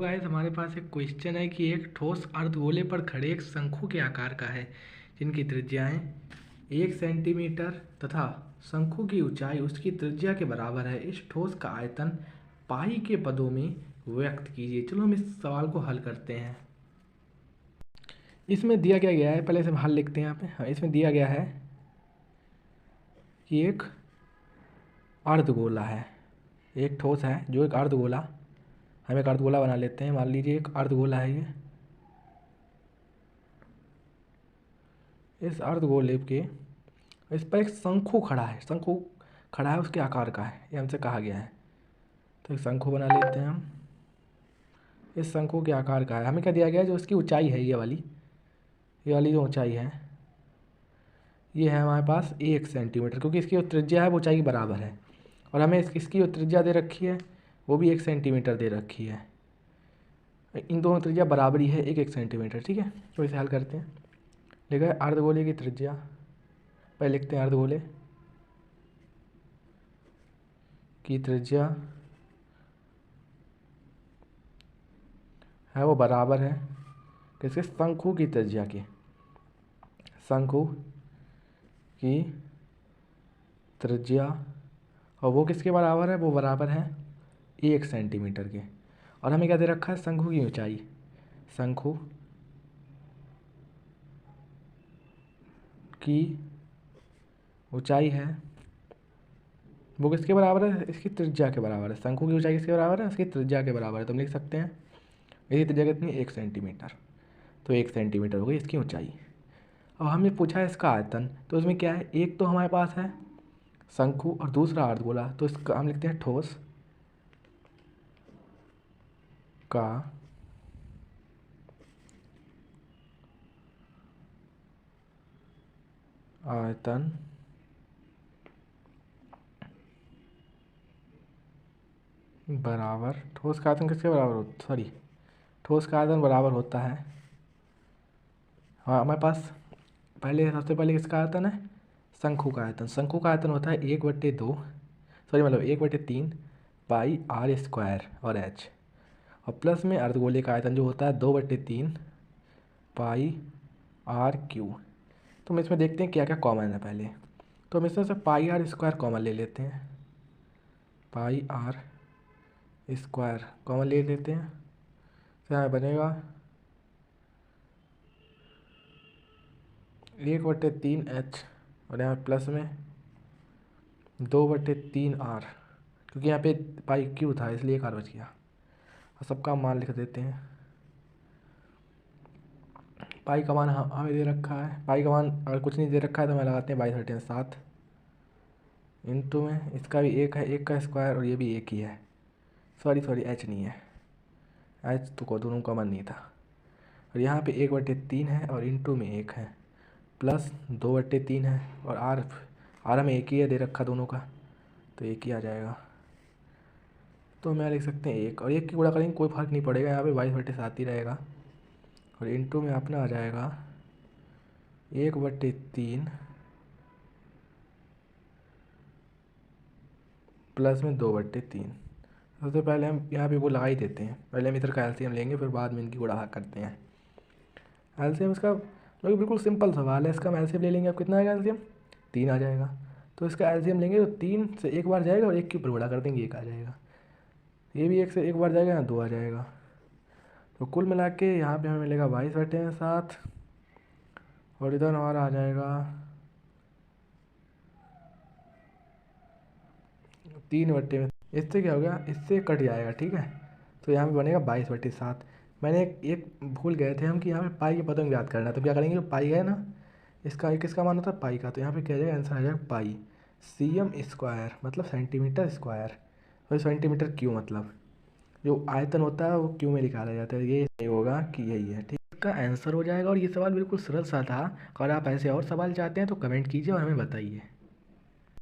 Guys, हमारे पास एक question है कि एक ठोस अर्धगोले पर खड़े एक शंकु के आकार का है जिनकी त्रिज्याएं 1 सेंटीमीटर तथा शंकु की ऊंचाई उसकी त्रिज्या के बराबर है। इस ठोस का आयतन पाई के पदों में व्यक्त कीजिए। चलो हम इस सवाल को हल करते हैं। इसमें दिया क्या गया है, पहले से हम हल लिखते हैं यहाँ पे। हाँ, इसमें दिया गया है कि एक अर्धगोला है, एक ठोस है जो एक अर्धगोला, हम एक अर्धगोला बना लेते हैं। मान लीजिए एक अर्धगोला है ये। इस अर्धगोले के इस पर एक शंकु खड़ा है, शंकु खड़ा है, उसके आकार का है, ये हमसे कहा गया है। तो एक शंकु बना लेते हैं हम। इस शंकु के आकार का है, हमें क्या दिया गया है, जो इसकी ऊंचाई है ये वाली जो ऊंचाई है ये है हमारे पास 1 सेंटीमीटर, क्योंकि इसकी जो त्रिज्या है वो ऊंचाई के बराबर है। और हमें इसकी जो त्रिज्या दे रखी है वो भी 1 सेंटीमीटर दे रखी है। इन दोनों त्रिज्या बराबरी है, 1 1 सेंटीमीटर। ठीक है, तो इसे हल करते हैं। लिखा है अर्धगोले की त्रिज्या, पहले लिखते हैं अर्धगोले की त्रिज्या है वो बराबर है किसके, शंकु की त्रिज्या के। शंकु की त्रिज्या और वो किसके बराबर है, वो बराबर है 1 सेंटीमीटर के। और हमें क्या दे रखा है, शंकु की ऊंचाई। शंकु की ऊंचाई है वो किसके बराबर है, इसकी त्रिज्या के बराबर है। शंकु की ऊंचाई किसके बराबर है, इसकी त्रिज्या के बराबर है। तो हम लिख सकते हैं इसकी त्रिज्या कितनी, 1 सेंटीमीटर। तो 1 सेंटीमीटर हो गई इसकी ऊंचाई। अब हमें पूछा है इसका आयतन, तो उसमें क्या है, एक तो हमारे पास है शंकु और दूसरा अर्धगोला। तो इसका हम लिखते हैं ठोस का आयतन बराबर, ठोस का आयतन किसके बराबर होता, सॉरी, ठोस का आयतन बराबर होता है, हाँ हमारे पास पहले सबसे पहले किसका आयतन है, शंकु का आयतन। शंकु का आयतन होता है 1/2, सॉरी मतलब 1/3 पाई आर स्क्वायर और एच। और प्लस में अर्धगोले का आयतन जो होता है 2/3 पाई आर क्यू। तो हम इसमें देखते हैं क्या क्या कॉमन है पहले। तो हम इसमें से पाई आर स्क्वायर कॉमन ले लेते हैं, पाई आर स्क्वायर कॉमन ले लेते हैं। तो यहाँ बनेगा 1/3 एच और यहाँ प्लस में 2/3 आर, क्योंकि यहाँ पे पाई क्यू था इसलिए एक आर बच गया। और सबका मान लिख देते हैं। पाई का मान हमें दे रखा है, पाई का मान अगर कुछ नहीं दे रखा है तो हमें लगाते हैं 22/7 इंटू में इसका भी एक है, एक का स्क्वायर और ये भी एक ही है, सॉरी एच नहीं है, एच तो को दोनों कॉमन नहीं था। और यहाँ पे 1/3 है और इंटू में एक है, प्लस 2/3 है और आर हमें एक ही है दे रखा दोनों का, तो एक ही आ जाएगा। तो हम यहाँ लिख सकते हैं एक और एक की गुणा करेंगे कोई फर्क नहीं पड़ेगा, यहाँ पे 22/7 ही रहेगा। और इंटू में अपना आ जाएगा 1/3 प्लस में 2/3। सबसे पहले हम यहाँ पे वो लगा ही देते हैं, पहले हम इधर का एलसीएम लेंगे फिर बाद में इनकी गुणा करते हैं। एलसीएम इसका मतलब बिल्कुल सिंपल सवाल है, इसका हम एलसीएम ले लेंगे। अब कितना आएगा एलसीएम, 3 आ जाएगा। तो इसका एलसीएम लेंगे तो 3 से एक बार जाएगा और एक के ऊपर गुणा कर देंगे, एक आ जाएगा। ये भी एक से एक बार जाएगा, यहाँ 2 आ जाएगा। तो कुल मिला के यहाँ पे हमें मिलेगा 22/7 और इधर हमारा आ जाएगा 3/, इससे क्या हो गया, इससे कट जाएगा। ठीक है, तो यहाँ पे बनेगा 22/7। मैंने एक भूल गए थे हम कि यहाँ पे पाई के पदों में याद करना है। तो क्या करेंगे, जो पाई है ना, इसका किसका मान होता है, पाई का। तो यहाँ पे क्या जाएगा, आंसर आ जाएगा पाई सीएम स्क्वायर, मतलब सेंटीमीटर स्क्वायर। और सेंटीमीटर क्यू मतलब जो आयतन होता है वो क्यू में निकाला जाता है। ये नहीं होगा कि यही है। ठीक, इसका आंसर हो जाएगा। और ये सवाल बिल्कुल सरल सा था। अगर आप ऐसे और सवाल चाहते हैं तो कमेंट कीजिए और हमें बताइए।